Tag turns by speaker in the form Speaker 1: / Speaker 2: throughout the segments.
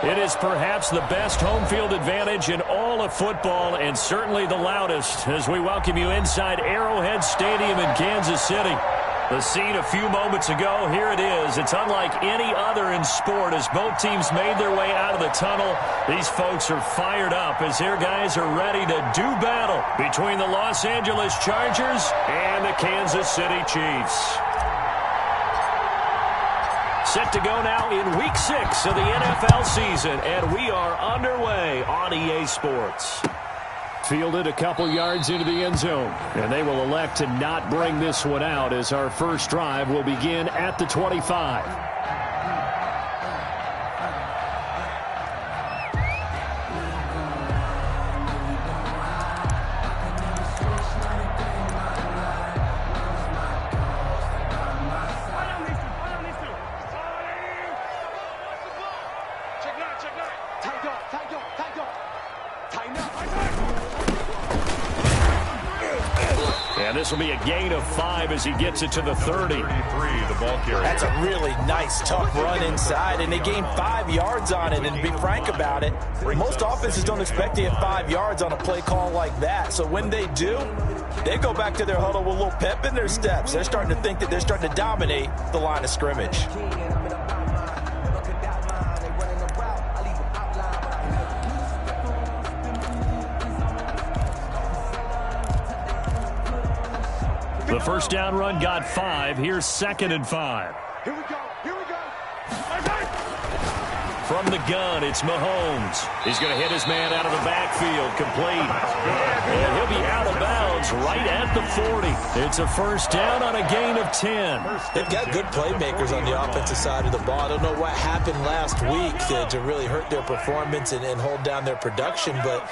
Speaker 1: It is perhaps the best home field advantage in all of football and certainly the loudest as we welcome you inside Arrowhead Stadium in Kansas City. The scene a few moments ago, here it is. It's unlike any other in sport as both teams made their way out of the tunnel. These folks are fired up as their guys are ready to do battle between the Los Angeles Chargers and the Kansas City Chiefs. Set to go now in Week 6 of the NFL season, and we are underway on EA Sports. Fielded a couple yards into the end zone, and they will elect to not bring this one out as our first drive will begin at the 25. This will be a gain of 5 as he gets it to the 30. The ball carrier.
Speaker 2: That's a really nice, tough run inside, and they gained 5 yards on it. And to be frank about it, most offenses don't expect to get 5 yards on a play call like that. So when they do, they go back to their huddle with a little pep in their steps. They're starting to think that they're starting to dominate the line of scrimmage.
Speaker 1: The first down run got 5. Here's 2nd and 5.
Speaker 3: Here we go. Here we go.
Speaker 1: From the gun, it's Mahomes. He's going to hit his man out of the backfield, complete. And he'll be out of bounds right at the 40. It's a first down on a gain of 10.
Speaker 2: They've got good playmakers on the offensive side of the ball. I don't know what happened last week to really hurt their performance and hold down their production, but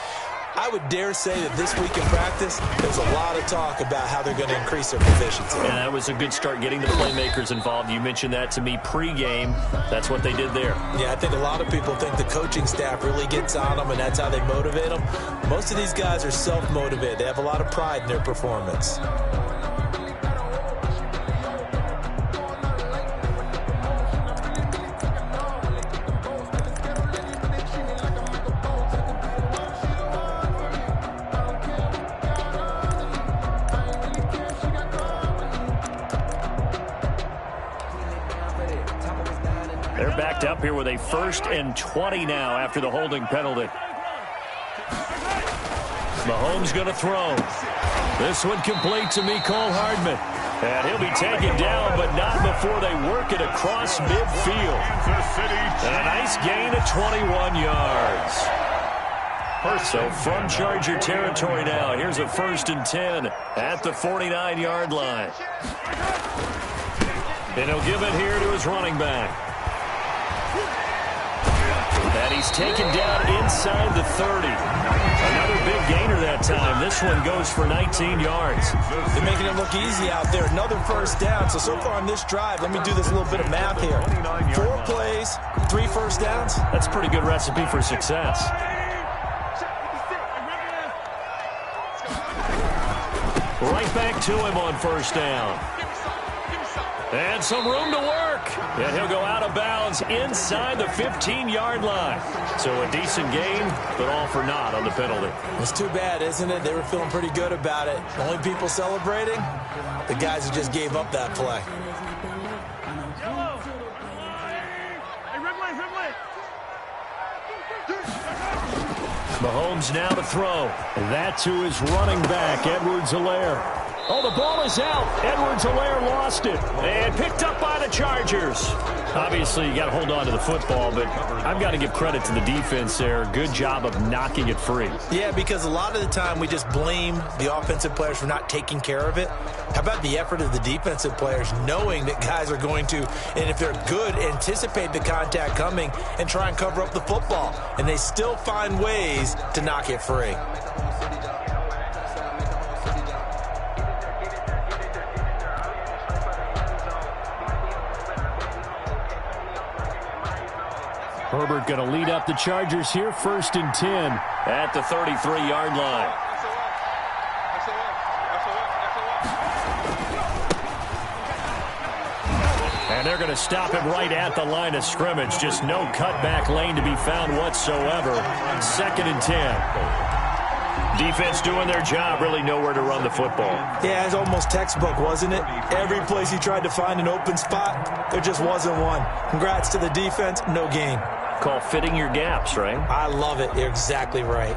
Speaker 2: I would dare say that this week in practice, there's a lot of talk about how they're going to increase their proficiency.
Speaker 1: And that was a good start getting the playmakers involved. You mentioned that to me pregame. That's what they did there.
Speaker 2: Yeah, I think a lot of people think the coaching staff really gets on them, and that's how they motivate them. Most of these guys are self-motivated. They have a lot of pride in their performance.
Speaker 1: They're backed up here with a 1st and 20 now after the holding penalty. Mahomes going to throw. This one complete to Mecole Hardman. And he'll be taken down, but not before they work it across midfield. And a nice gain of 21 yards. So from Charger territory now, here's a 1st and 10 at the 49-yard line. And he'll give it here to his running back. And he's taken down inside the 30. Another big gainer that time. This one goes for 19 yards.
Speaker 2: They're making it look easy out there. Another first down. So far on this drive, let me do this little bit of math here. 4 plays, 3 first downs.
Speaker 1: That's a pretty good recipe for success. Right back to him on first down. And some room to work. And he'll go out of bounds inside the 15-yard line. So a decent gain, but all for naught on the penalty.
Speaker 2: It's too bad, isn't it? They were feeling pretty good about it. The only people celebrating, the guys who just gave up that play.
Speaker 1: Mahomes now to throw. That to his running back, Edwards-Helaire. Oh, the ball is out. Edwards-Helaire lost it. And picked up by the Chargers. Obviously, you got to hold on to the football, but I've got to give credit to the defense there. Good job of knocking it free.
Speaker 2: Yeah, because a lot of the time we just blame the offensive players for not taking care of it. How about the effort of the defensive players knowing that guys are going to, and if they're good, anticipate the contact coming and try and cover up the football. And they still find ways to knock it free.
Speaker 1: Herbert going to lead up the Chargers here, 1st and 10 at the 33-yard line. And they're going to stop him right at the line of scrimmage. Just no cutback lane to be found whatsoever. 2nd and 10. Defense doing their job, really nowhere to run the football.
Speaker 2: Yeah, it's almost textbook, wasn't it? Every place he tried to find an open spot, there just wasn't one. Congrats to the defense, no gain.
Speaker 1: Call fitting your gaps, right?
Speaker 2: I love it. You're exactly right.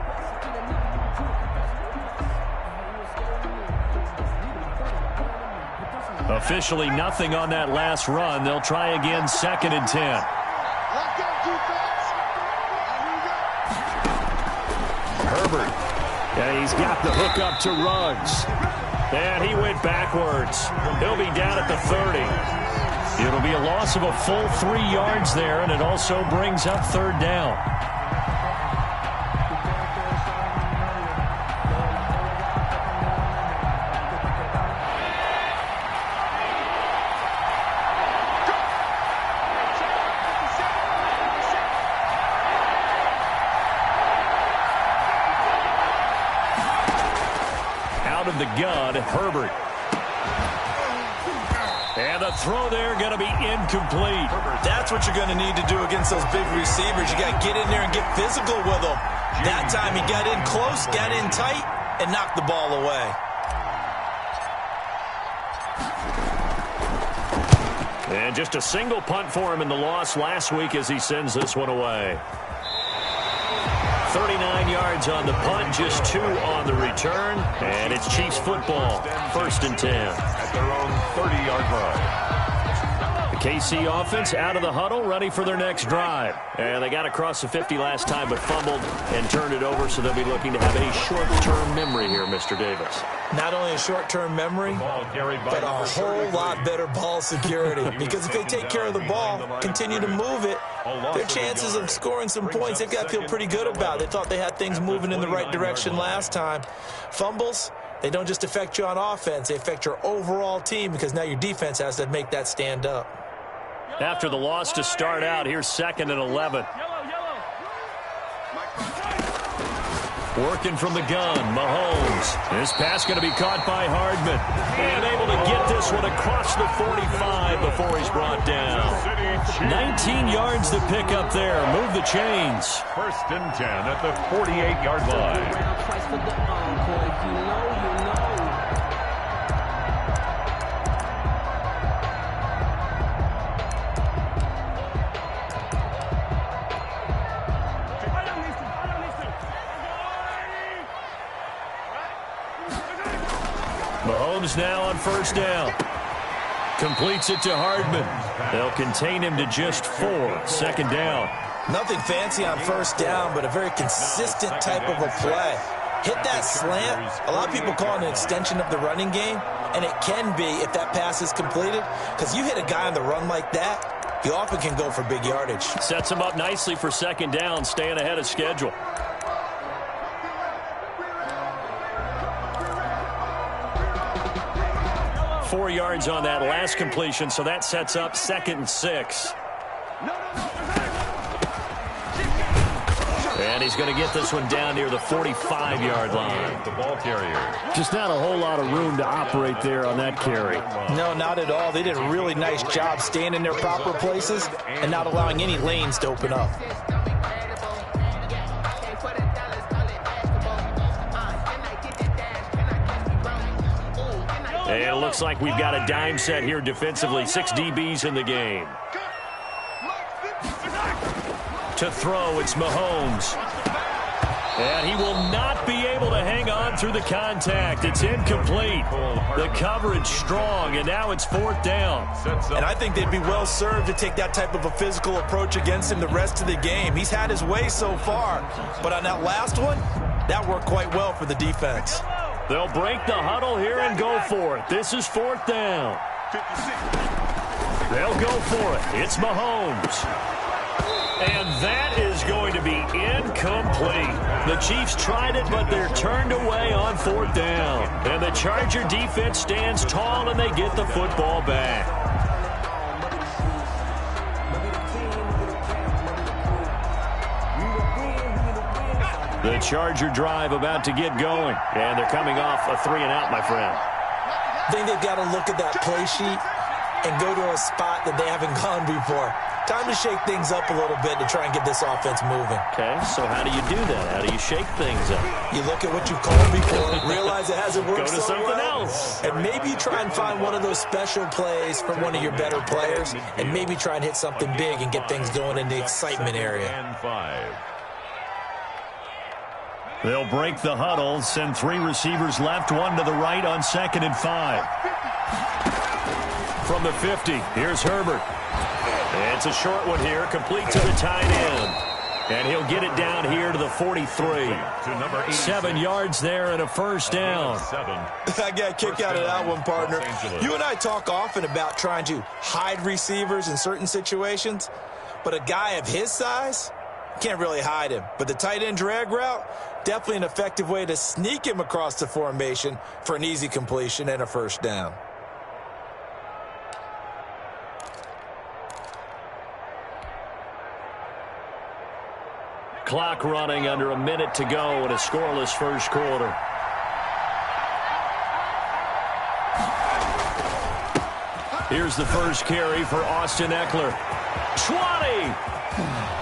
Speaker 1: Officially nothing on that last run. They'll try again, 2nd and 10. Herbert. And he's got the hook up to Ruggs. And he went backwards. He'll be down at the 30. It'll be a loss of a full 3 yards there, and it also brings up 3rd down. Out of the gun, Herbert. And the throw there going to be incomplete.
Speaker 2: That's what you're going to need to do against those big receivers. You got to get in there and get physical with them. That time he got in close, got in tight, and knocked the ball away.
Speaker 1: And just a single punt for him in the loss last week as he sends this one away. 39 yards on the punt, just 2 on the return. And it's Chiefs football, 1st and 10.
Speaker 3: At their own 30-yard line.
Speaker 1: The KC offense out of the huddle, ready for their next drive. And they got across the 50 last time, but fumbled and turned it over, so they'll be looking to have a short-term memory here, Mr. Davis.
Speaker 2: Not only a short-term memory, but a whole lot better ball security. Because if they take care of the ball, continue to move it, their chances of scoring some points, they've got to feel pretty good about. They thought they had things moving in the right direction last time. Fumbles, they don't just affect you on offense, they affect your overall team because now your defense has to make that stand up.
Speaker 1: After the loss to start out, here's 2nd and 11. Working from the gun, Mahomes. This pass going to be caught by Hardman. And able to get this one across the 45 before he's brought down. 19 yards to pick up there. Move the chains.
Speaker 3: 1st and 10 at the 48-yard line.
Speaker 1: Mahomes now on 1st down. Completes it to Hardman. They'll contain him to just 4. 2nd down.
Speaker 2: Nothing fancy on 1st down, but a very consistent type of a play. Hit that slant. A lot of people call it an extension of the running game, and it can be if that pass is completed, because you hit a guy on the run like that, you often can go for big yardage.
Speaker 1: Sets him up nicely for 2nd down, staying ahead of schedule. Four yards on that last completion, so that sets up 2nd and 6. And he's going to get this one down near the 45-yard line.
Speaker 3: The ball carrier.
Speaker 1: Just not a whole lot of room to operate there on that carry.
Speaker 2: No, not at all. They did a really nice job staying in their proper places and not allowing any lanes to open up.
Speaker 1: And it looks like we've got a dime set here defensively. 6 DBs in the game. To throw, it's Mahomes. And he will not be able to hang on through the contact. It's incomplete. The coverage strong, and now it's 4th down.
Speaker 2: And I think they'd be well served to take that type of a physical approach against him the rest of the game. He's had his way so far. But on that last one, that worked quite well for the defense.
Speaker 1: They'll break the huddle here and go for it. This is 4th down. They'll go for it. It's Mahomes. And that is going to be incomplete. The Chiefs tried it, but they're turned away on 4th down. And the Charger defense stands tall, and they get the football back. The Charger drive about to get going. And they're coming off a 3-and-out, my friend.
Speaker 2: I think they've got to look at that play sheet and go to a spot that they haven't gone before. Time to shake things up a little bit to try and get this offense moving.
Speaker 1: Okay, so how do you do that? How do you shake things up?
Speaker 2: You look at what you've called before, realize it hasn't worked
Speaker 1: Go to
Speaker 2: so
Speaker 1: something
Speaker 2: well,
Speaker 1: else.
Speaker 2: and maybe try and find one of those special plays from one of your better players, and maybe try and hit something big and get things going in the excitement area.
Speaker 3: And 5.
Speaker 1: They'll break the huddle, send 3 receivers left, 1 to the right on 2nd and 5. From the 50, here's Herbert. It's a short one here, complete to the tight end. And he'll get it down here to the 43. 7 yards there and a first down.
Speaker 2: I got a kick out of that one, partner. You and I talk often about trying to hide receivers in certain situations, but a guy of his size can't really hide him. But the tight end drag route, definitely an effective way to sneak him across the formation for an easy completion and a first down.
Speaker 1: Clock running, under a minute to go in a scoreless first quarter. Here's the first carry for Austin Eckler. 20!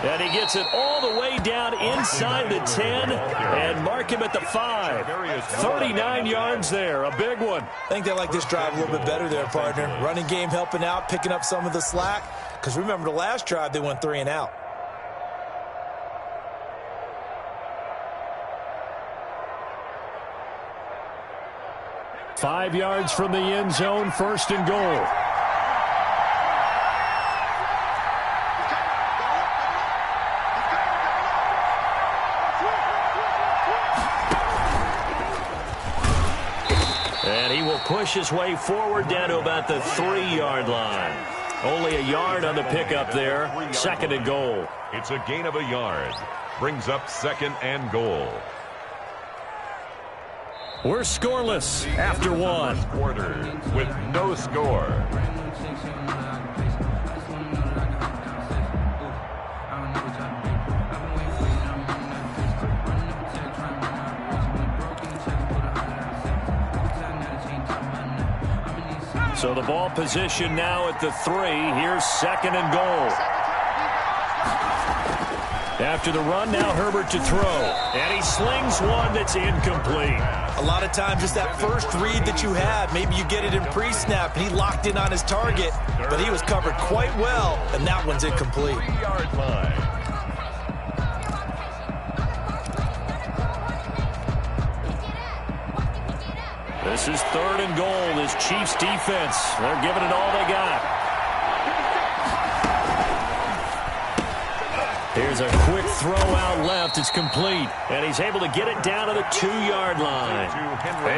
Speaker 1: And he gets it all the way down inside the 10 and mark him at the 5. 39 yards there, a big one.
Speaker 2: I think they like this drive a little bit better there, partner. Running game helping out, picking up some of the slack. Because remember the last drive, they went 3 and out.
Speaker 1: Five yards from the end zone, first and goal. And he will push his way forward down to about the 3-yard line. Only a yard on the pickup there, 2nd and goal.
Speaker 3: It's a gain of a yard. Brings up 2nd and goal.
Speaker 1: We're scoreless after 1.
Speaker 3: Quarter with no score.
Speaker 1: So the ball position now at the 3. Here's 2nd and goal. After the run, now Herbert to throw. And he slings one that's incomplete.
Speaker 2: A lot of times it's that first read that you have. Maybe you get it in pre-snap, and he locked in on his target, but he was covered quite well, and that one's incomplete.
Speaker 3: 3-yard line.
Speaker 1: This is 3rd and goal. This Chiefs defense, they're giving it all they got. Here's a quick throw out left. It's complete. And he's able to get it down to the 2-yard line.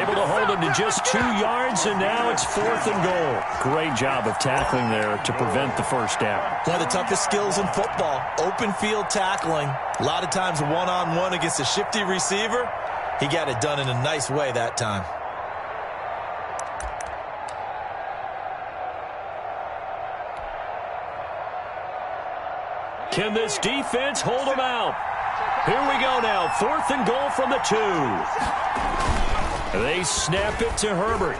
Speaker 1: Able to hold him to just 2 yards, and now it's 4th and goal. Great job of tackling there to prevent the first down.
Speaker 2: One of the toughest skills in football, open field tackling. A lot of times one-on-one against a shifty receiver. He got it done in a nice way that time.
Speaker 1: Can this defense hold him out? Here we go now. 4th and goal from the 2. They snap it to Herbert.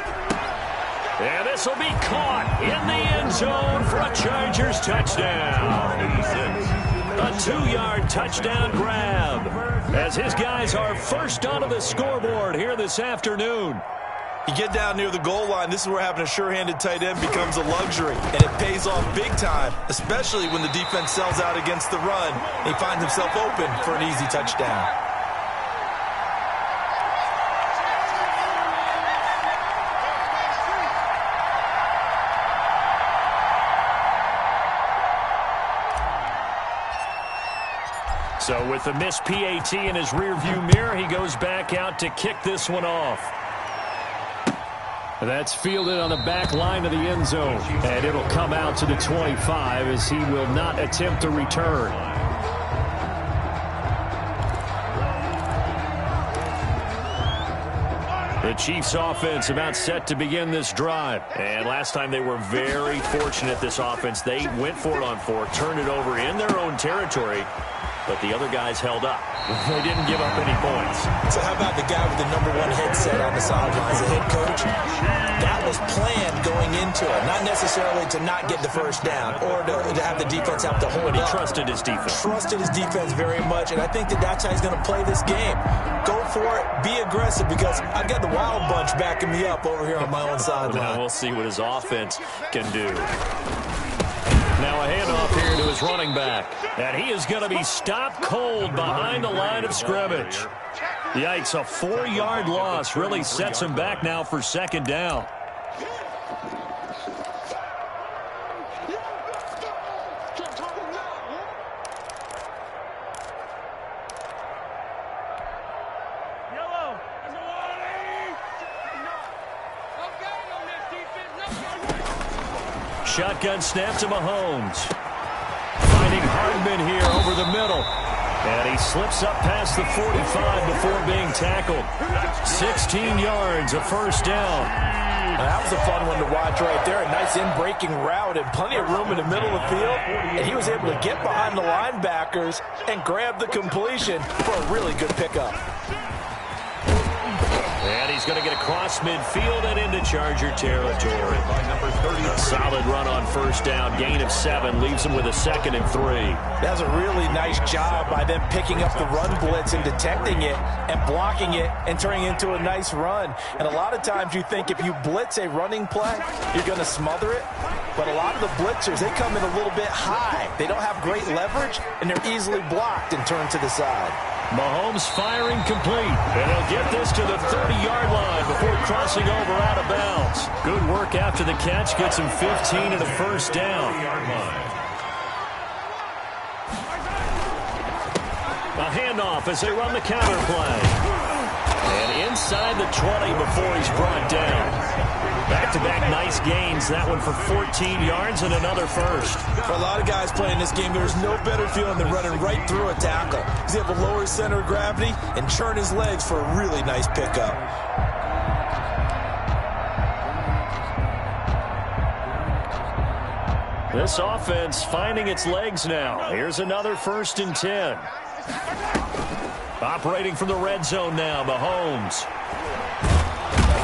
Speaker 1: And this will be caught in the end zone for a Chargers touchdown. A 2-yard touchdown grab as his guys are first onto the scoreboard here this afternoon.
Speaker 2: You get down near the goal line, this is where having a sure-handed tight end becomes a luxury, and it pays off big time, especially when the defense sells out against the run. He finds himself open for an easy touchdown.
Speaker 1: So with the missed PAT in his rearview mirror, he goes back out to kick this one off. That's fielded on the back line of the end zone. And it'll come out to the 25 as he will not attempt to return. The Chiefs offense about set to begin this drive. And last time they were very fortunate, this offense. They went for it on 4, turned it over in their own territory. but the other guys held up. They didn't give up any points.
Speaker 2: So how about the guy with the #1 headset on the sidelines, the head coach? That was planned going into it, not necessarily to not get the first down or to have the defense have to hold
Speaker 1: But he
Speaker 2: up.
Speaker 1: trusted his defense.
Speaker 2: Trusted his defense very much, and I think that's how he's going to play this game. Go for it, be aggressive, because I've got the wild bunch backing me up over here on my own sideline.
Speaker 1: Now we'll see what his offense can do. Now a handoff here to his running back. And he is going to be stopped cold behind the line of scrimmage. Yikes, a 4-yard loss really sets him back now for second down. Shotgun snap to Mahomes. Finding Hardman here over the middle. And he slips up past the 45 before being tackled. 16 yards, a first down.
Speaker 2: That was a fun one to watch right there. A nice in-breaking route and plenty of room in the middle of the field. And he was able to get behind the linebackers and grab the completion for a really good pickup.
Speaker 1: And he's going to get across midfield and into Charger territory. A solid run on first down. Gain of 7 leaves him with a 2nd and 3.
Speaker 2: That's a really nice job by them picking up the run blitz and detecting it and blocking it and turning it into a nice run. And a lot of times you think if you blitz a running play, you're going to smother it. But a lot of the blitzers, they come in a little bit high. They don't have great leverage, and they're easily blocked and turned to the side.
Speaker 1: Mahomes firing complete. And he'll get this to the 30-yard line before crossing over out of bounds. Good work after the catch. Gets him 15 and a first down. A handoff as they run the counter play. And inside the 20 before he's brought down. Back-to-back nice gains. That one for 14 yards and another first.
Speaker 2: For a lot of guys playing this game, there's no better feeling than running right through a tackle. He's able to lower his center of gravity and churn his legs for a really nice pickup.
Speaker 1: This offense finding its legs now. Here's another 1st and 10. Operating from the red zone now, Mahomes.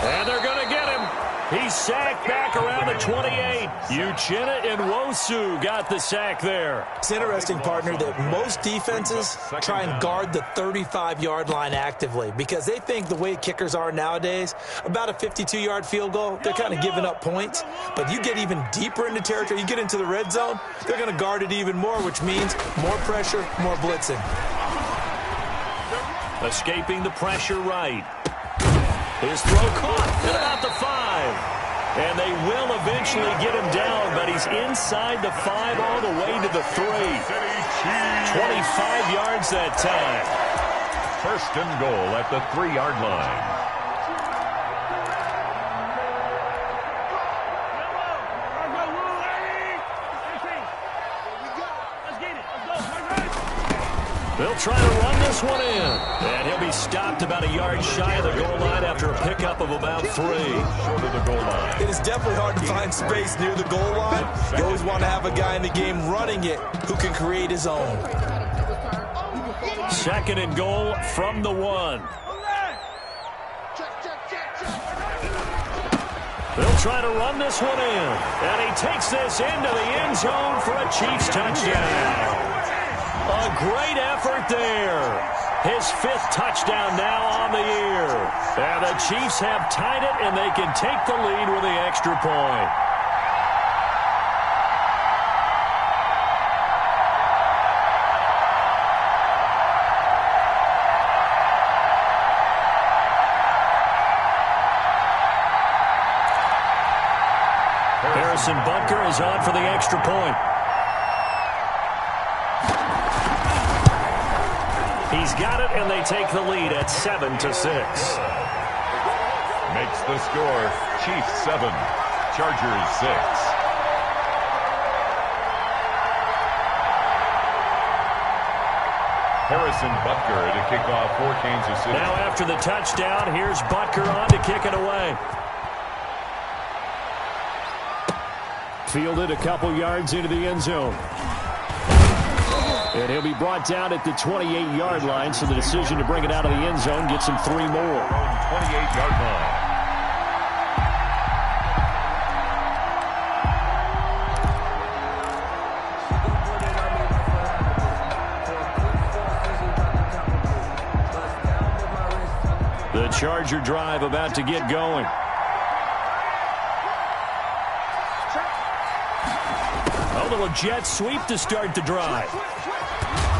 Speaker 1: And they're going to get him. He's sacked back around the 28. Uchenna and Nwosu got the sack there.
Speaker 2: It's interesting, partner, that most defenses try and guard the 35-yard line actively because they think the way kickers are nowadays, about a 52-yard field goal, they're kind of giving up points. But you get even deeper into territory, you get into the red zone, they're going to guard it even more, which means more pressure, more blitzing.
Speaker 1: Escaping the pressure right. His throw caught at about the 5. And they will eventually get him down, but he's inside the 5 all the way to the 3. 25 yards that time.
Speaker 3: 1st and goal at the 3-yard line.
Speaker 1: They'll try to run this one in. And he'll be stopped about a yard shy of the goal line after a pickup of about 3.
Speaker 3: Short of the goal line.
Speaker 2: It is definitely hard to find space near the goal line. You always want to have a guy in the game running it who can create his own.
Speaker 1: 2nd and goal from the 1. They'll try to run this one in. And he takes this into the end zone for a Chiefs touchdown. A great effort there. His 5th touchdown now on the year. And the Chiefs have tied it, and they can take the lead with the extra point. Harrison Butker is on for the extra point. He's got it, and they take the lead at 7-6.
Speaker 3: Makes the score Chiefs 7, Chargers 6. Harrison Butker to kick off for Kansas City.
Speaker 1: Now after the touchdown, here's Butker on to kick it away. Fielded a couple yards into the end zone. And he'll be brought down at the 28-yard line, so the decision to bring it out of the end zone gets him 3 more.
Speaker 3: 28-yard line.
Speaker 1: The Charger drive about to get going. A little jet sweep to start the drive.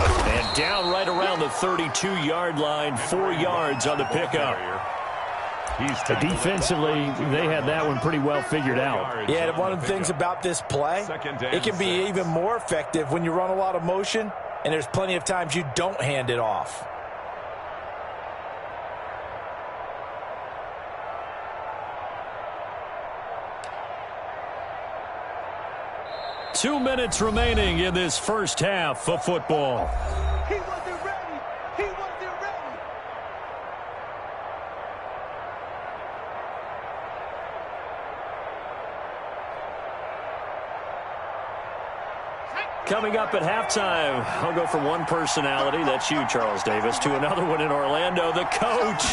Speaker 1: And down right around the 32-yard line, 4 yards on the pickup. Defensively, they had that one pretty well figured out.
Speaker 2: Yeah, one of the things about this play, it can be even more effective when you run a lot of motion, and there's plenty of times you don't hand it off.
Speaker 1: Two minutes remaining in this first half of football.
Speaker 4: He wasn't ready. He wasn't ready.
Speaker 1: Coming up at halftime, I'll go from one personality, that's you, Charles Davis, to another one in Orlando, the coach.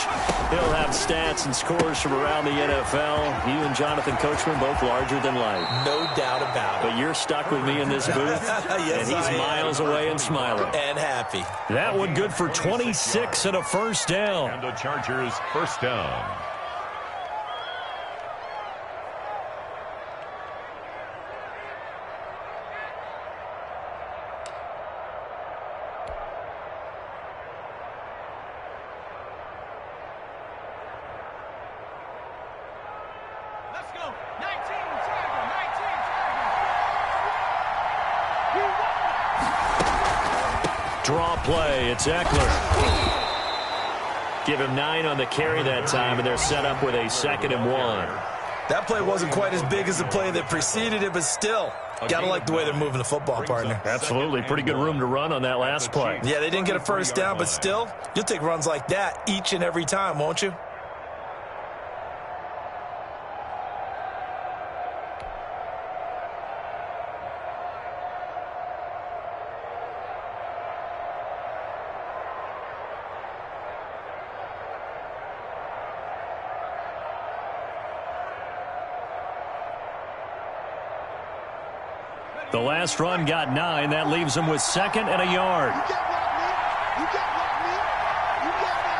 Speaker 1: He'll have stats and scores from around the NFL. You and Jonathan Coachman, both larger than life.
Speaker 2: No doubt about it.
Speaker 1: But you're stuck with me in this booth,
Speaker 2: Yes,
Speaker 1: and he's miles away and smiling.
Speaker 2: And happy.
Speaker 1: That one good for 26 and a first down.
Speaker 3: And the Chargers first down.
Speaker 4: Let's go. 19 Charger. 19 Charger.
Speaker 1: Draw play, it's Eckler. Give him 9 on the carry that time, and they're set up with a 2nd and 1.
Speaker 2: That play wasn't quite as big as the play that preceded it, but still, gotta like the way they're moving the football, partner.
Speaker 1: Absolutely, pretty good room to run on that last play.
Speaker 2: Yeah, they didn't get a first down, but still, you'll take runs like that each and every time, won't you?
Speaker 1: The last run got 9. That leaves him with 2nd and a yard.
Speaker 4: You got what, man? You got what, man? You got what,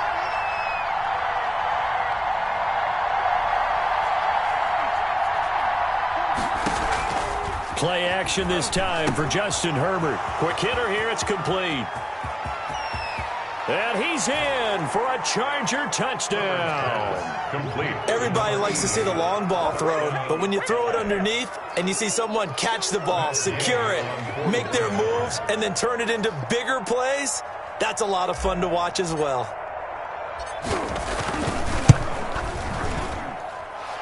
Speaker 4: man?
Speaker 1: Play action this time for Justin Herbert. Quick hitter here, it's complete. And he's in for a Charger touchdown.
Speaker 3: Complete.
Speaker 2: Everybody likes to see the long ball thrown, but when you throw it underneath and you see someone catch the ball, secure it, make their moves, and then turn it into bigger plays, that's a lot of fun to watch as well.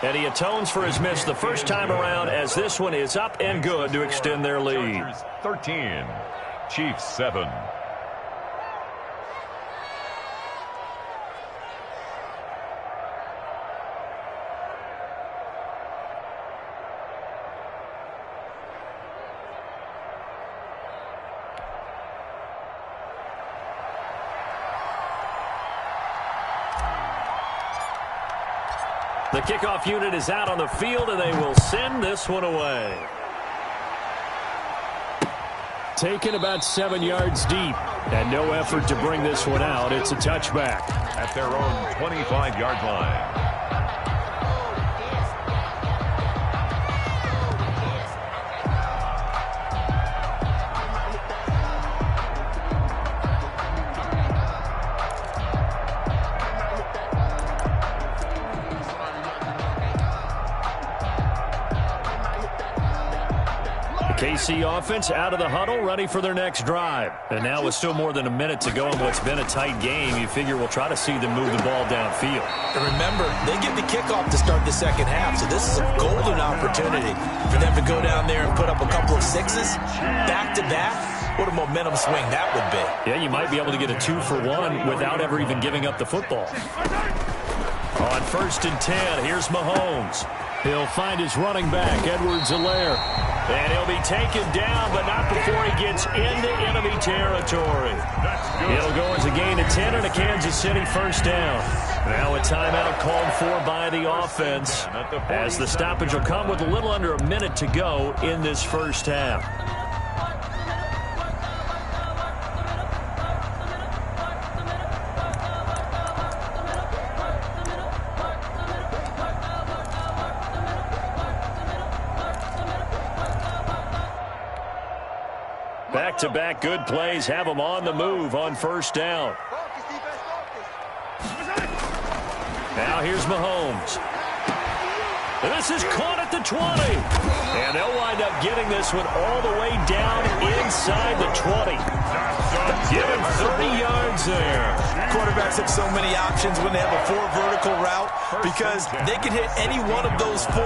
Speaker 1: And he atones for his miss the first time around, as this one is up and good to extend their lead.
Speaker 3: Chargers 13, Chiefs 7.
Speaker 1: The kickoff unit is out on the field, and they will send this one away. Taken about 7 yards deep, and no effort to bring this one out. It's a touchback.
Speaker 3: At their own 25-yard line.
Speaker 1: KC offense out of the huddle, ready for their next drive. And now with still more than a minute to go in what's been a tight game, you figure we'll try to see them move the ball downfield.
Speaker 2: And remember, they get the kickoff to start the second half, so this is a golden opportunity for them to go down there and put up a couple of sixes back-to-back. What a momentum swing that would be.
Speaker 1: Yeah, you might be able to get a 2-for-1 without ever even giving up the football. On 1st and 10, here's Mahomes. He'll find his running back, Edwards-Helaire. And he'll be taken down, but not before he gets into enemy territory. It'll go as a gain of 10 and a Kansas City first down. Now a timeout called for by the offense, as the stoppage will come with a little under a minute to go in this first half. Back-to-back good plays have them on the move on first down. Now here's Mahomes. This is caught at the 20. And they'll wind up getting this one all the way down inside the 20. Give him 30 yards there.
Speaker 2: Quarterbacks have so many options when they have a 4 vertical route because they can hit any one of those 4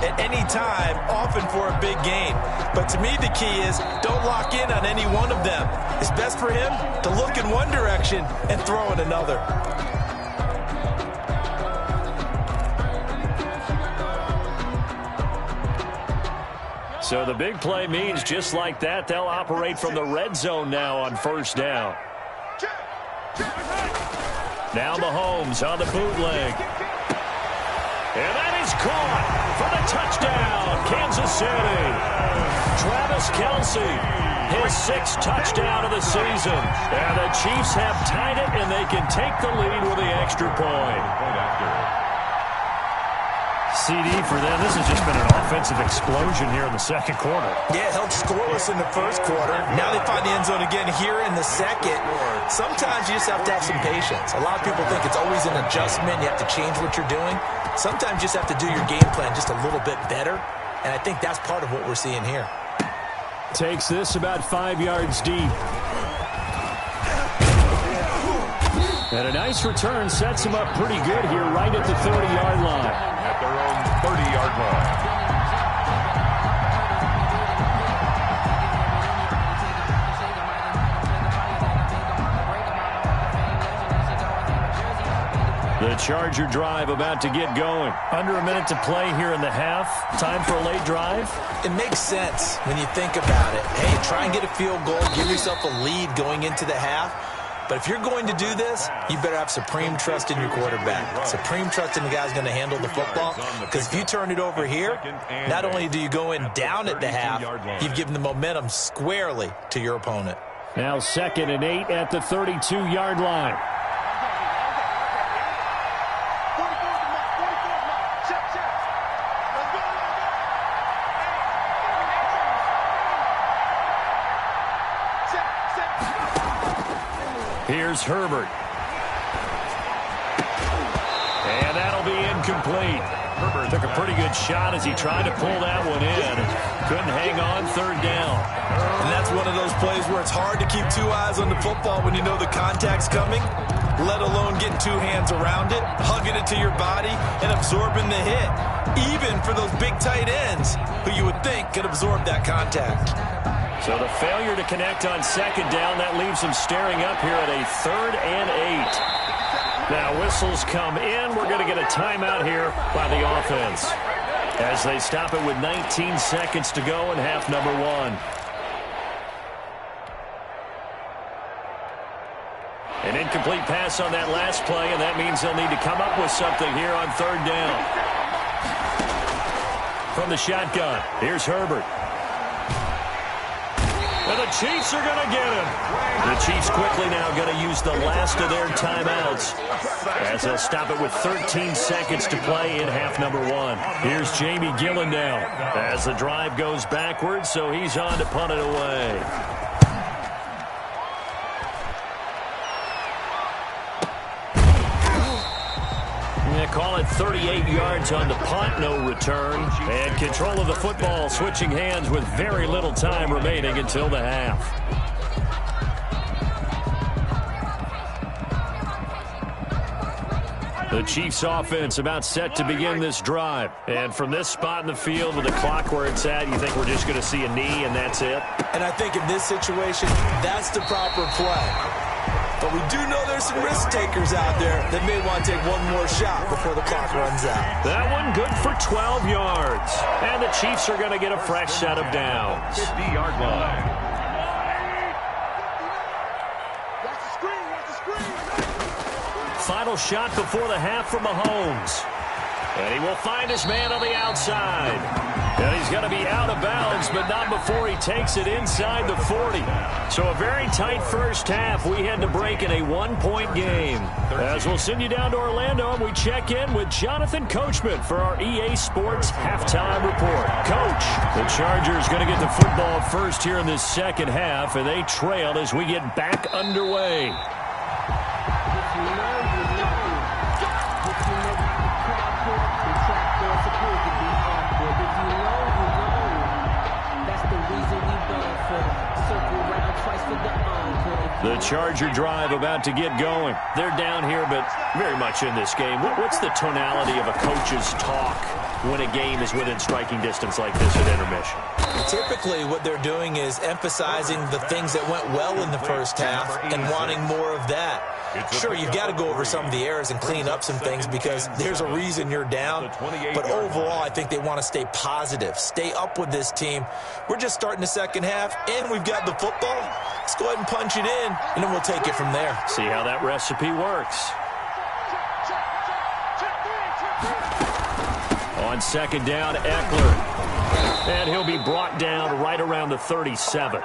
Speaker 2: at any time, often for a big gain. But to me, the key is don't lock in on any one of them. It's best for him to look in one direction and throw in another.
Speaker 1: So the big play means just like that, they'll operate from the red zone now on first down. Now Mahomes on the bootleg. And that is caught for the touchdown, Kansas City. Travis Kelce, his 6th touchdown of the season. And the Chiefs have tied it, and they can take the lead with the extra point. CD for them. This has just been an offensive explosion here in the second quarter.
Speaker 2: Yeah, held scoreless in the first quarter. Now they find the end zone again here in the second. Sometimes you just have to have some patience. A lot of people think it's always an adjustment. You have to change what you're doing. Sometimes you just have to do your game plan just a little bit better. And I think that's part of what we're seeing here.
Speaker 1: Takes this about 5 yards deep. And a nice return sets him up pretty good here right at the 30-yard line.
Speaker 3: At their own 30-yard
Speaker 1: line. The Charger drive about to get going. Under a minute to play here in the half. Time for a late drive.
Speaker 2: It makes sense when you think about it. Hey, try and get a field goal. Give yourself a lead going into the half. But if you're going to do this, you better have supreme trust in your quarterback. Supreme trust in the guy who's going to handle the football. Because if you turn it over here, not only do you go in down at the half, you've given the momentum squarely to your opponent.
Speaker 1: Now 2nd and 8 at the 32-yard line. Here's Herbert. And that'll be incomplete. Herbert took a pretty good shot as he tried to pull that one in. Couldn't hang on 3rd down.
Speaker 2: And that's one of those plays where it's hard to keep 2 eyes on the football when you know the contact's coming, let alone getting 2 hands around it, hugging it to your body, and absorbing the hit. Even for those big tight ends who you would think could absorb that contact.
Speaker 1: So the failure to connect on 2nd down, that leaves him staring up here at a 3rd and 8. Now whistles come in. We're going to get a timeout here by the offense as they stop it with 19 seconds to go in half number 1. An incomplete pass on that last play, and that means they'll need to come up with something here on 3rd down. From the shotgun, here's Herbert. And the Chiefs are going to get him. The Chiefs quickly now going to use the last of their timeouts as they'll stop it with 13 seconds to play in half number 1. Here's Jamie Gillen now as the drive goes backwards, so he's on to punt it away. Call it 38 yards on the punt, no return. And control of the football switching hands with very little time remaining until the half. The Chiefs offense about set to begin this drive. And from this spot in the field with the clock where it's at, you think we're just going to see a knee and that's it?
Speaker 2: And I think in this situation, that's the proper play. But we do know there's some risk takers out there that may want to take one more shot before the clock runs out.
Speaker 1: That one good for 12 yards. And the Chiefs are going to get a fresh set of downs.
Speaker 3: 50-yard line.
Speaker 1: Final shot before the half from Mahomes. And he will find his man on the outside. And he's going to be out of bounds, but not before he takes it inside the 40. So a very tight first half. We had to break in a one-point game. As we'll send you down to Orlando, and we check in with Jonathan Coachman for our EA Sports Halftime Report. Coach, the Chargers going to get the football first here in this second half, and they trail as we get back underway. The Charger drive about to get going. They're down here, but very much in this game. What's the tonality of a coach's talk when a game is within striking distance like this at intermission?
Speaker 2: Typically, what they're doing is emphasizing the things that went well in the first half and wanting more of that. Sure, you've got to go over some of the errors and clean up some things because there's a reason you're down. But overall, I think they want to stay positive, stay up with this team. We're just starting the second half, and we've got the football. Let's go ahead and punch it in, and then we'll take it from there.
Speaker 1: See how that recipe works. On second down, Eckler. And he'll be brought down right around the 37.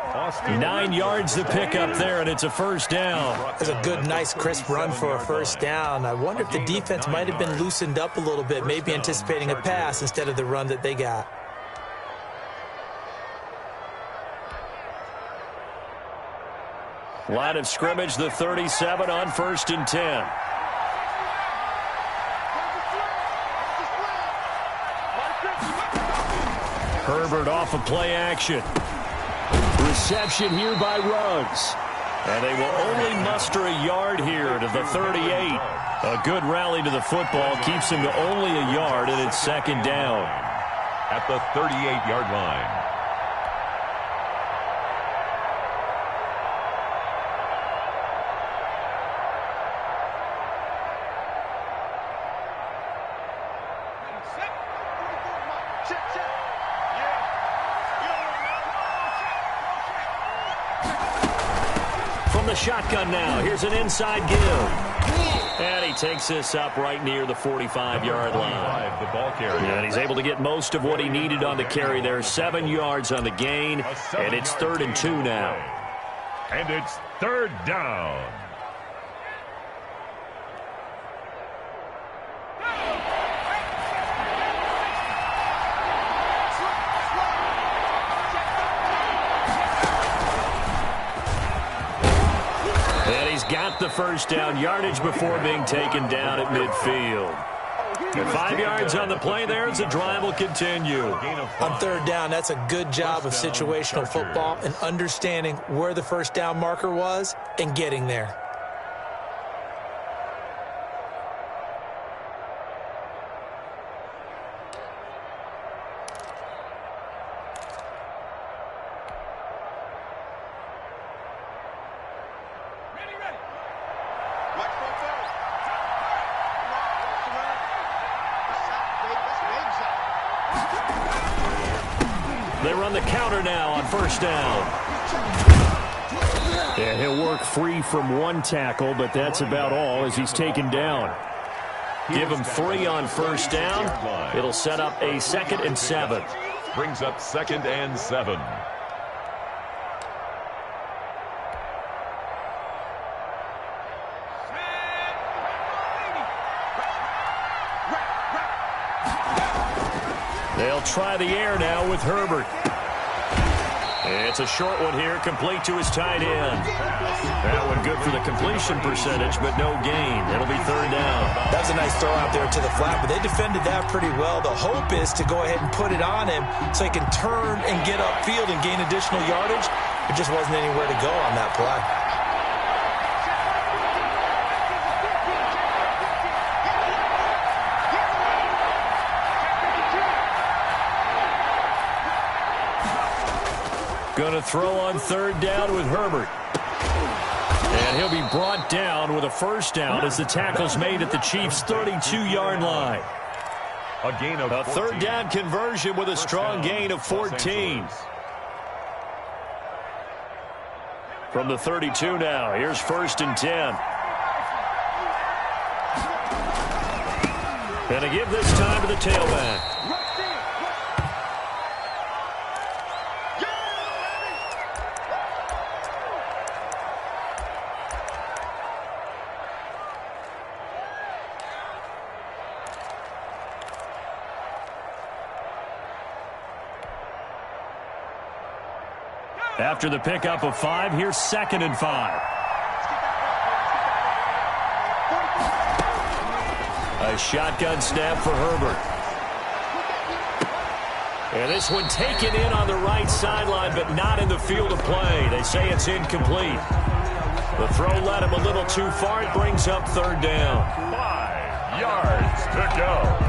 Speaker 1: 9 yards to pick up there, and it's a first down.
Speaker 2: That's a good, nice, crisp run for a first down. I wonder if the defense might have been loosened up a little bit, maybe anticipating a pass instead of the run that they got.
Speaker 1: Line of scrimmage, the 37 on 1st and 10. Herbert off of play action. Reception here by Ruggs. And they will only muster a yard here to the 38. A good rally to the football keeps him to only a yard, and it's second down.
Speaker 3: At the 38-yard line.
Speaker 1: The shotgun now. Here's an inside give. And he takes this up right near the 45-yard line.
Speaker 3: The ball carrier.
Speaker 1: And he's able to get most of what he needed on the carry there. 7 yards on the gain. And it's 3rd and 2 now.
Speaker 3: And it's 3rd down.
Speaker 1: Got the first down, yardage before being taken down at midfield. And 5 yards on the play there as the drive will continue.
Speaker 2: On 3rd down, that's a good job of situational football and understanding where the first down marker was and getting there.
Speaker 1: They run the counter now on 1st down. And he'll work free from one tackle, but that's about all as he's taken down. Give him 3 on 1st down. It'll set up a 2nd and 7.
Speaker 3: Brings up 2nd and 7.
Speaker 1: They'll try the air now with Herbert. It's a short one here, complete to his tight end. That one good for the completion percentage, but no gain. It'll be 3rd down.
Speaker 2: That was a nice throw out there to the flat, but they defended that pretty well. The hope is to go ahead and put it on him so he can turn and get upfield and gain additional yardage. There just wasn't anywhere to go on that play. Going to throw on 3rd down with Herbert. And
Speaker 1: And he'll be brought down with a first down as the tackle's made at the Chiefs' 32-yard line.
Speaker 3: A gain of
Speaker 1: A third down conversion with a strong gain of 14. From the 32 now, here's 1st and 10. And to give this time to the tailback. After the pickup of 5, here's 2nd and 5. A shotgun snap for Herbert. And this one taken in on the right sideline, but not in the field of play. They say it's incomplete. The throw led him a little too far. It brings up 3rd down.
Speaker 3: 5 yards to go.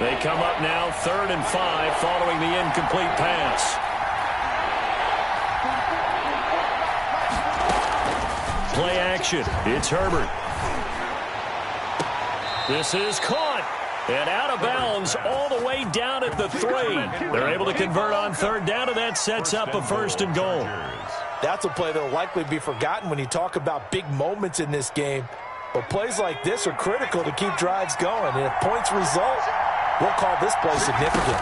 Speaker 1: They come up now 3rd and 5 following the incomplete pass. Play action. It's Herbert. This is caught. And out of bounds all the way down at the 3. They're able to convert on 3rd down, and that sets up a 1st and goal.
Speaker 2: That's a play that will likely be forgotten when you talk about big moments in this game. But plays like this are critical to keep drives going. And if points result, we'll call this play significant.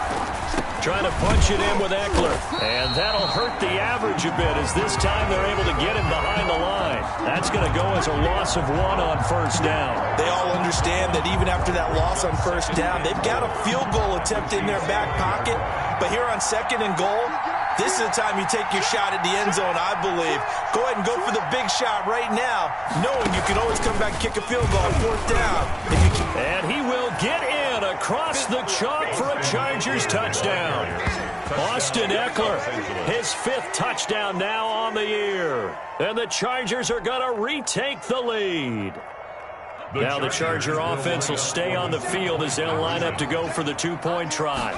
Speaker 1: Trying to punch it in with Eckler. And that'll hurt the average a bit as this time they're able to get him behind the line. That's going to go as a loss of 1 on 1st down.
Speaker 2: They all understand that even after that loss on 1st down, they've got a field goal attempt in their back pocket. But here on 2nd and goal, this is the time you take your shot at the end zone, I believe. Go ahead and go for the big shot right now, knowing you can always come back and kick a field goal on 4th down.
Speaker 1: And he will get in across the chalk for a Chargers touchdown. Austin Eckler, his 5th touchdown now on the year. And the Chargers are going to retake the lead. Now the Charger offense will stay on the field as they'll line up to go for the 2-point try.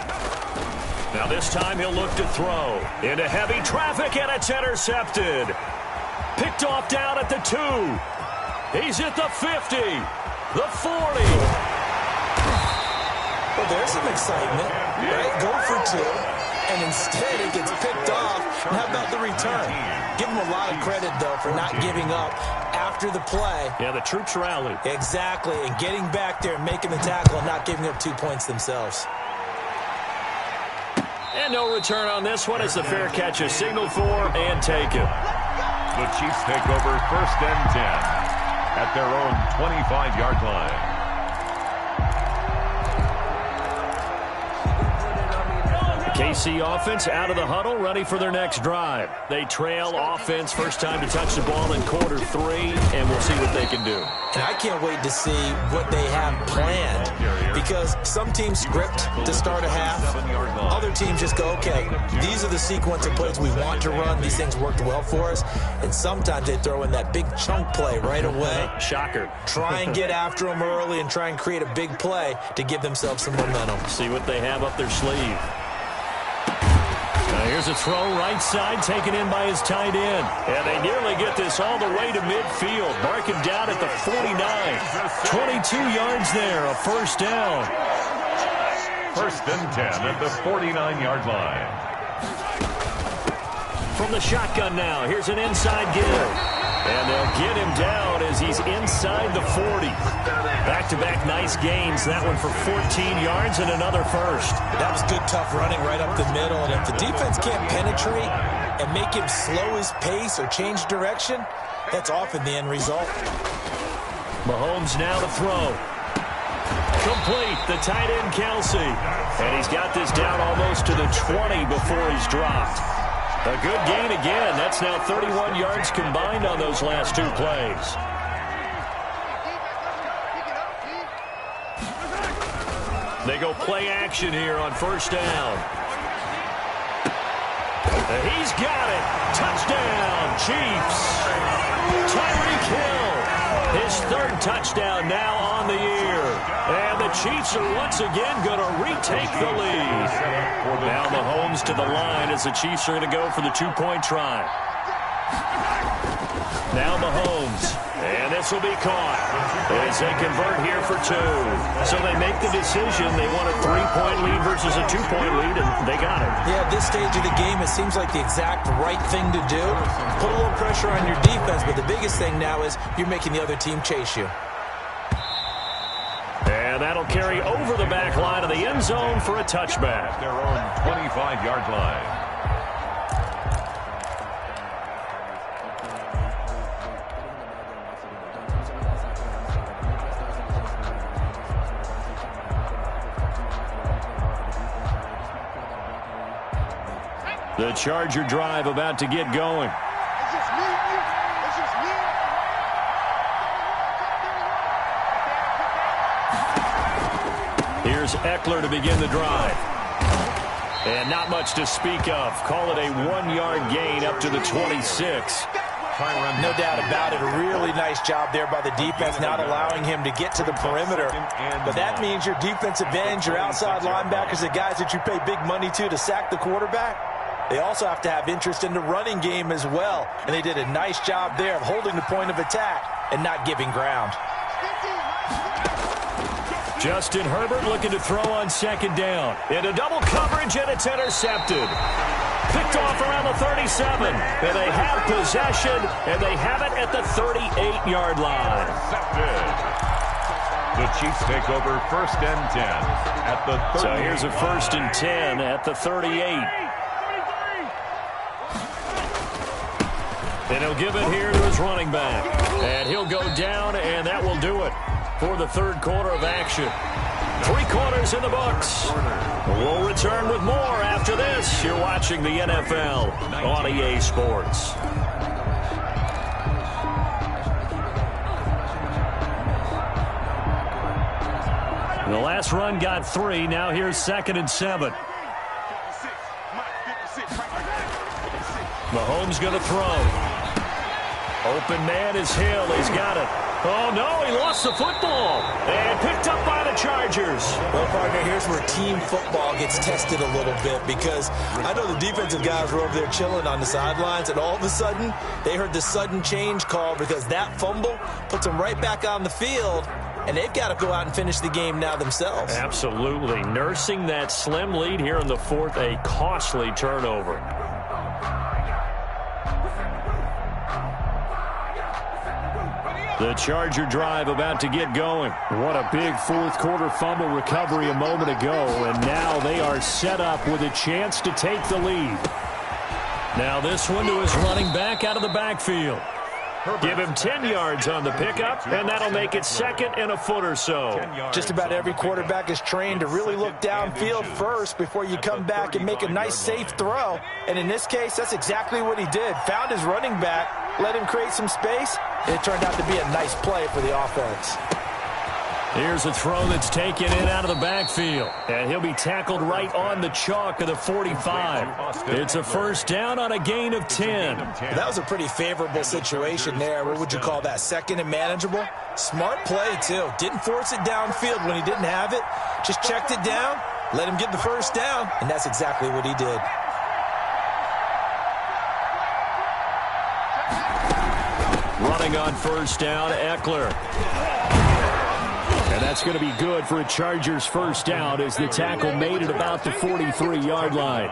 Speaker 1: Now this time he'll look to throw into heavy traffic, and it's intercepted. Picked off down at the 2. He's at the 50, the 40.
Speaker 2: Well, there's some excitement, right? Go for 2, and instead it gets picked off. And how about the return? Give him a lot of credit, though, for not giving up after the play.
Speaker 1: Yeah, the troops rallied.
Speaker 2: Exactly, and getting back there and making the tackle and not giving up 2 points themselves.
Speaker 1: And no return on this one as the fair catch is signaled for and taken.
Speaker 3: The Chiefs take over 1st and 10 at their own 25-yard line.
Speaker 1: KC offense out of the huddle, ready for their next drive. They trail offense, first time to touch the ball in quarter 3, and we'll see what they can do.
Speaker 2: And I can't wait to see what they have planned, because some teams script to start a half. Other teams just go, okay, these are the sequence of plays we want to run. These things worked well for us. And sometimes they throw in that big chunk play right away.
Speaker 1: Shocker.
Speaker 2: Try and get after them early and try and create a big play to give themselves some momentum.
Speaker 1: See what they have up their sleeve. Here's a throw right side taken in by his tight end. And they nearly get this all the way to midfield. Mark him down at the 49. 22 yards there, a 1st down.
Speaker 3: 1st and 10 at the 49-yard line.
Speaker 1: From the shotgun now, here's an inside give. And they'll get him down as he's inside the 40. Back-to-back nice gains. That one for 14 yards and another 1st.
Speaker 2: That was good, tough running right up the middle. And if the defense can't penetrate and make him slow his pace or change direction, that's often the end result.
Speaker 1: Mahomes now to throw. Complete, the tight end Kelsey. And he's got this down almost to the 20 before he's dropped. A good gain again. That's now 31 yards combined on those last 2 plays. They go play action here on 1st down. And he's got it. Touchdown, Chiefs. Tyreek Hill His third touchdown now on the year. And the Chiefs are once again going to retake the lead. Now Mahomes to the line as the Chiefs are going to go for the two-point try. Now Mahomes. And this will be caught as they convert here for two. So they make the decision. They want a three-point lead versus a two-point lead, and they got it.
Speaker 2: Yeah, at this stage of the game, it seems like the exact right thing to do. Put a little pressure on your defense, but the biggest thing now is you're making the other team chase you.
Speaker 1: And that'll carry over the back line of the end zone for a touchback.
Speaker 3: Their own 25-yard line.
Speaker 1: The Charger drive about to get going.
Speaker 4: It's just me and you. It's just me.
Speaker 1: Here's Eckler to begin the drive. And not much to speak of. Call it a 1-yard gain up to the 26.
Speaker 2: No doubt about it. A really nice job there by the defense, not allowing him to get to the perimeter. But that means your defensive ends, your outside linebackers, the guys that you pay big money to sack the quarterback, they also have to have interest in the running game as well. And they did a nice job there of holding the point of attack and not giving ground.
Speaker 1: Justin Herbert looking to throw on second down. Into double coverage, and it's intercepted. Picked off around the 37. And they have possession, and they have it at the 38-yard line.
Speaker 3: The Chiefs take over first and 10 at the 38.
Speaker 1: So here's a first and 10 at the 38. And he'll give it here to his running back. And he'll go down, and that will do it for the third quarter of action. 3 quarters in the books. We'll return with more after this. You're watching the NFL on EA Sports. The last run got 3. Now here's 2nd and 7. Mahomes going to throw. Open man is Hill. He's got it. Oh, no, he lost the football. And picked up by the Chargers.
Speaker 2: Well, partner, here's where team football gets tested a little bit, because I know the defensive guys were over there chilling on the sidelines, and all of a sudden, they heard the sudden change call because that fumble puts them right back on the field, and they've got to go out and finish the game now themselves.
Speaker 1: Absolutely. Nursing that slim lead here in the fourth, a costly turnover. The Charger drive about to get going. What a big fourth quarter fumble recovery a moment ago, and now they are set up with a chance to take the lead. Now this one to his running back out of the backfield. Give him 10 yards on the pickup, and that'll make it 2nd and a foot or so.
Speaker 2: Just about every quarterback is trained to really look downfield first before you come back and make a nice, safe throw. And in this case, that's exactly what he did. Found his running back, let him create some space, and it turned out to be a nice play for the offense.
Speaker 1: Here's a throw that's taken in out of the backfield. And he'll be tackled right on the chalk of the 45. It's a first down on a gain of 10.
Speaker 2: That was a pretty favorable situation there. What would you call that? 2nd and manageable? Smart play, too. Didn't force it downfield when he didn't have it. Just checked it down, let him get the first down, and that's exactly what he did.
Speaker 1: Running on first down, Eckler. And that's going to be good for a Chargers first down as the tackle made it about the 43-yard line.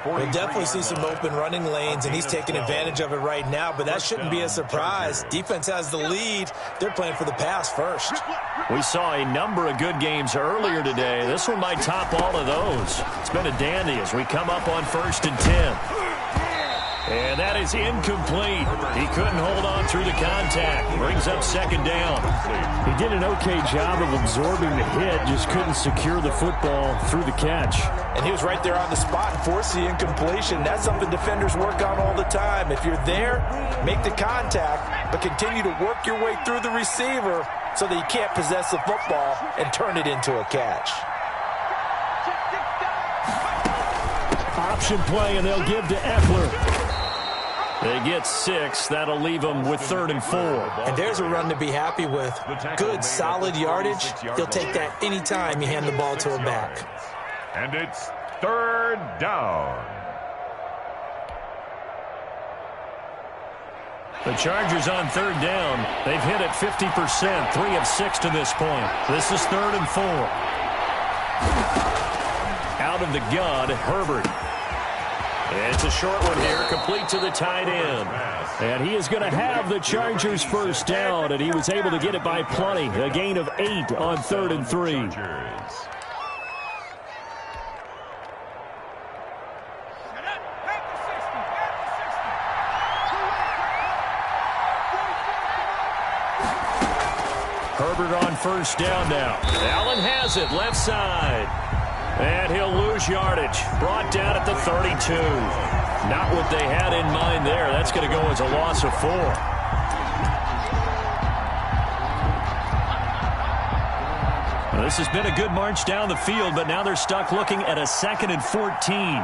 Speaker 2: We'll definitely see some open running lanes, and he's taking advantage of it right now, but that shouldn't be a surprise. Defense has the lead. They're playing for the pass first.
Speaker 1: We saw a number of good games earlier today. This one might top all of those. It's been a dandy as we come up on 1st and 10. And that is incomplete. He couldn't hold on through the contact. Brings up 2nd down. He did an okay job of absorbing the hit, just couldn't secure the football through the catch.
Speaker 2: And he was right there on the spot and forced the incompletion. That's something defenders work on all the time. If you're there, make the contact, but continue to work your way through the receiver so that you can't possess the football and turn it into a catch.
Speaker 1: Option play, and they'll give to Eckler. They get 6. That'll leave them with 3rd and 4.
Speaker 2: And there's a run to be happy with. Good, solid yardage. He'll take that anytime you hand the ball to a back.
Speaker 3: And it's 3rd down.
Speaker 1: The Chargers on 3rd down. They've hit it 50%, 3 of 6 to this point. This is 3rd and 4. Out of the gun, Herbert. It's a short one here, complete to the tight end. And he is going to have the Chargers first down, and he was able to get it by plenty. A gain of 8 on 3rd and 3. Herbert on first down now. Allen has it, left side. And he'll lose yardage. Brought down at the 32. Not what they had in mind there. That's going to go as a loss of 4. Well, this has been a good march down the field, but now they're stuck looking at a 2nd and 14.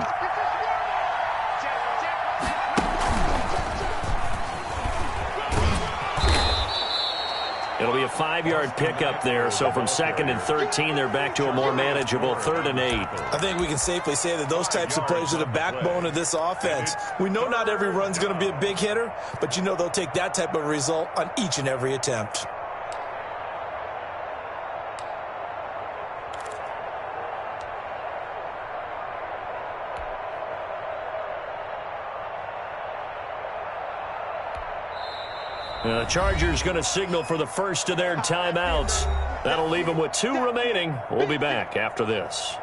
Speaker 1: It'll be a 5-yard pickup there, so from 2nd and 13, they're back to a more manageable 3rd and 8.
Speaker 2: I think we can safely say that those types of plays are the backbone of this offense. We know not every run's going to be a big hitter, but you know they'll take that type of result on each and every attempt.
Speaker 1: The Chargers going to signal for the first of their timeouts. That'll leave them with 2 remaining. We'll be back after this.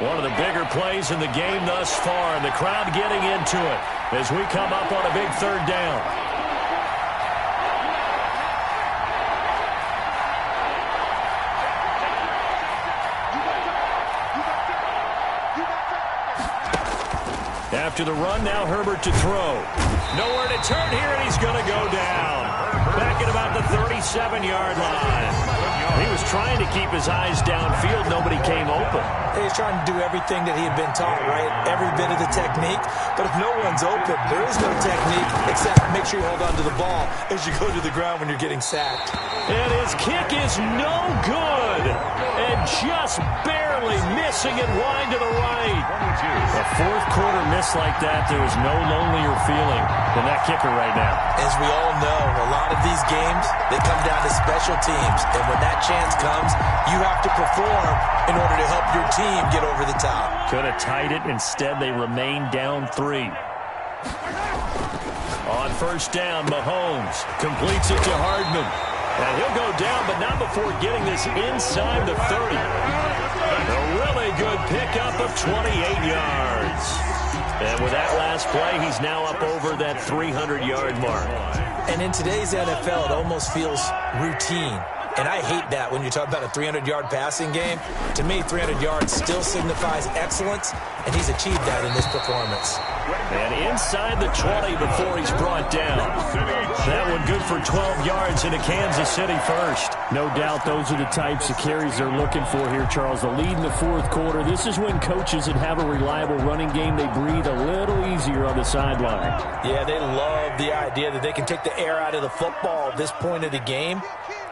Speaker 1: One of the bigger plays in the game thus far, and the crowd getting into it as we come up on a big 3rd down. After the run, now Herbert to throw. Nowhere to turn here, and he's going to go down. Back at about the 37-yard line. He was trying to keep his eyes downfield. Nobody came open.
Speaker 2: He's trying to do everything that he had been taught, right? Every bit of the technique. But if no one's open, there is no technique except make sure you hold on to the ball as you go to the ground when you're getting sacked.
Speaker 1: And his kick is no good. And just barely missing it wide to the right. A 4th quarter miss like that, there is no lonelier feeling than that kicker right now.
Speaker 2: As we all know, a lot of these games, they come down to special teams. And when that chance comes, you have to perform in order to help your team get over the top.
Speaker 1: Could have tied it. Instead, they remain down 3. On first down, Mahomes completes it to Hardman. And he'll go down, but not before getting this inside the 30. A really good pickup of 28 yards. And with that last play, he's now up over that 300-yard mark.
Speaker 2: And in today's NFL, it almost feels routine. And I hate that when you talk about a 300-yard passing game. To me, 300 yards still signifies excellence, and he's achieved that in this performance.
Speaker 1: And inside the 20 before he's brought down. That one good for 12 yards into Kansas City first.
Speaker 5: No doubt those are the types of carries they're looking for here, Charles. The lead in the 4th quarter. This is when coaches that have a reliable running game, they breathe a little easier on the sideline.
Speaker 2: Yeah, they love the idea that they can take the air out of the football at this point of the game.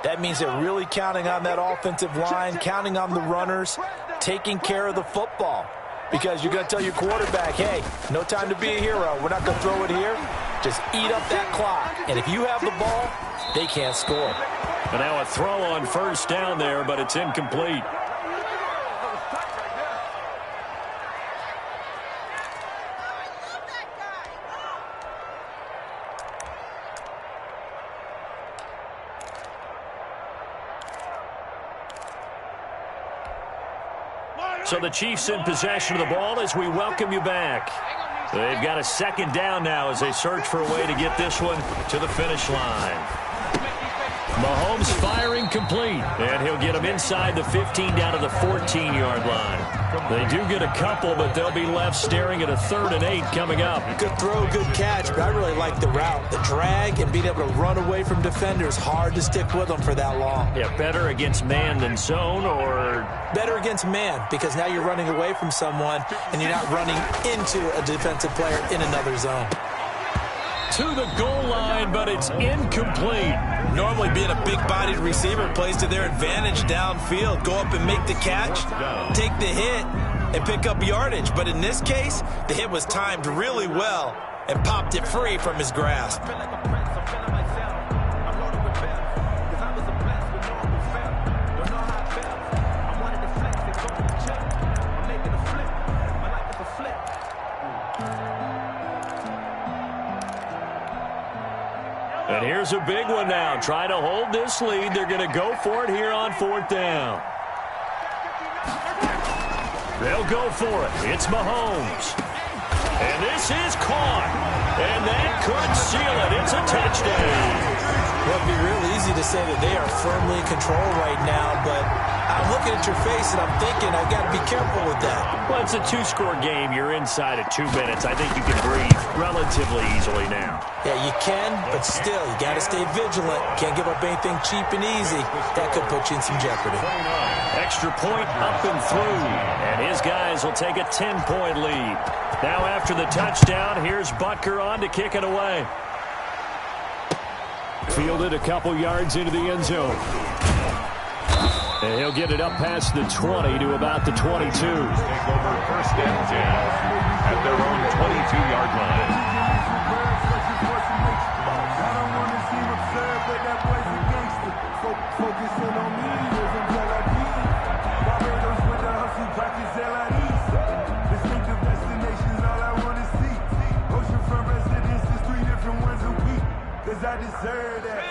Speaker 2: That means they're really counting on that offensive line, counting on the runners, taking care of the football. Because you're going to tell your quarterback, hey, no time to be a hero. We're not going to throw it here. Just eat up that clock. And if you have the ball, they can't score.
Speaker 1: But now a throw on first down there, but it's incomplete. So the Chiefs in possession of the ball as we welcome you back. They've got a 2nd down now as they search for a way to get this one to the finish line. Mahomes firing complete, and he'll get him inside the 15 down to the 14-yard line. They do get a couple, but they'll be left staring at a 3rd and 8 coming up.
Speaker 2: Good throw, good catch, but I really like the route. The drag and being able to run away from defenders, hard to stick with them for that long.
Speaker 1: Yeah, better against man than zone, or?
Speaker 2: Better against man, because now you're running away from someone, and you're not running into a defensive player in another zone.
Speaker 1: To the goal line, but it's incomplete.
Speaker 2: Normally being a big-bodied receiver plays to their advantage downfield. Go up and make the catch, take the hit, and pick up yardage. But in this case, the hit was timed really well and popped it free from his grasp.
Speaker 1: And here's a big one now. Trying to hold this lead. They're going to go for it here on 4th down. They'll go for it. It's Mahomes. And this is caught. And that could seal it. It's a touchdown.
Speaker 2: Well, it'd be real easy to say that they are firmly in control right now, but I'm looking at your face and I'm thinking I've got to be careful with that.
Speaker 1: Well, it's a 2-score game. You're inside of 2 minutes. I think you can breathe relatively easily now.
Speaker 2: Yeah, you can, but still, you got to stay vigilant. Can't give up anything cheap and easy. That could put you in some jeopardy.
Speaker 1: Extra point up and through, and his guys will take a 10-point lead. Now after the touchdown, here's Butker on to kick it away. Fielded a couple yards into the end zone. And he'll get it up past the 20 to about the 22.
Speaker 3: Take over 1st and 10 at their own 22-yard line.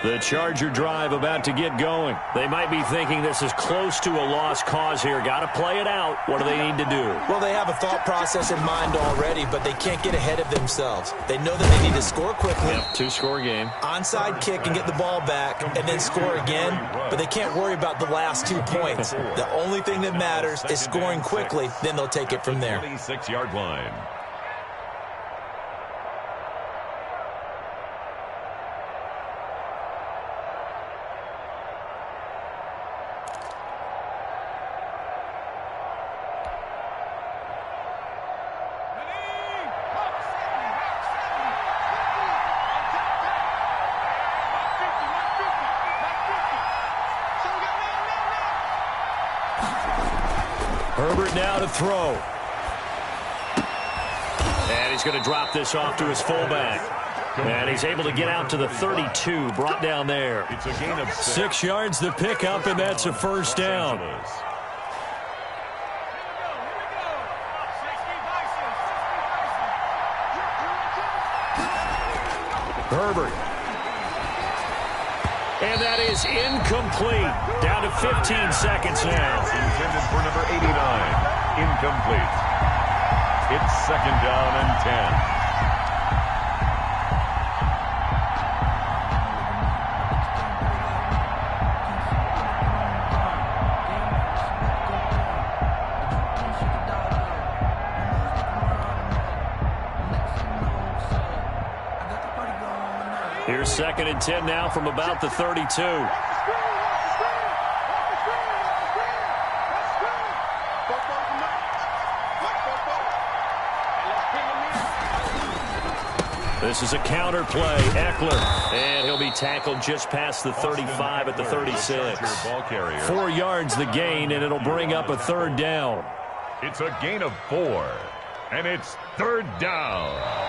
Speaker 1: The Charger drive about to get going. They might be thinking this is close to a lost cause here. Got to play it out. What do they need to do?
Speaker 2: Well, they have a thought process in mind already, but they can't get ahead of themselves. They know that they need to score quickly.
Speaker 1: Yep, 2-score game.
Speaker 2: Onside kick and get the ball back and then score again, but they can't worry about the last 2 points. The only thing that matters is scoring quickly, then they'll take it from there.
Speaker 3: 26-yard line.
Speaker 1: Herbert now to throw. And he's going to drop this off to his fullback. And he's able to get out to the 32, brought down there.
Speaker 3: It's a gain of
Speaker 1: 6 yards to pick up, and that's a 1st down. Herbert. And that is incomplete. Down to 15 seconds now.
Speaker 3: Intended for number 89. Incomplete. It's 2nd down and 10.
Speaker 1: Here's 2nd and 10 now from about the 32. This is a counter play. Eckler. And he'll be tackled just past the 35 at the 36. 4 yards the gain, and it'll bring up a 3rd down.
Speaker 3: It's a gain of 4. And it's 3rd down.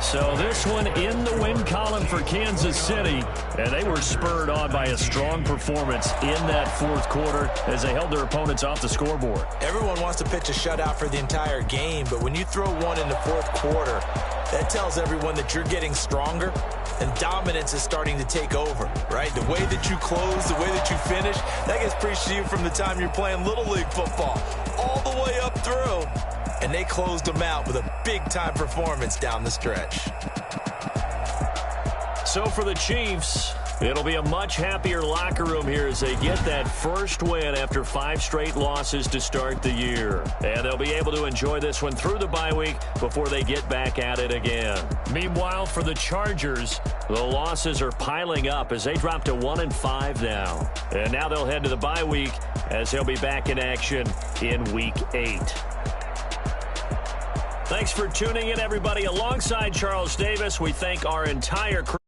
Speaker 1: So this one in the win column for Kansas City, and they were spurred on by a strong performance in that 4th quarter as they held their opponents off the scoreboard.
Speaker 2: Everyone wants to pitch a shutout for the entire game, but when you throw one in the 4th quarter, that tells everyone that you're getting stronger and dominance is starting to take over, right? The way that you close, the way that you finish, that gets preached to you from the time you're playing Little League football all the way up through. And they closed them out with a big-time performance down the stretch.
Speaker 1: So for the Chiefs, It'll be a much happier locker room here as they get that first win after 5 straight losses to start the year. And they'll be able to enjoy this one through the bye week before they get back at it again. Meanwhile, for the Chargers, the losses are piling up as they drop to 1-5 now. And now they'll head to the bye week as they'll be back in action in Week 8. Thanks for tuning in, everybody. Alongside Charles Davis, we thank our entire crew.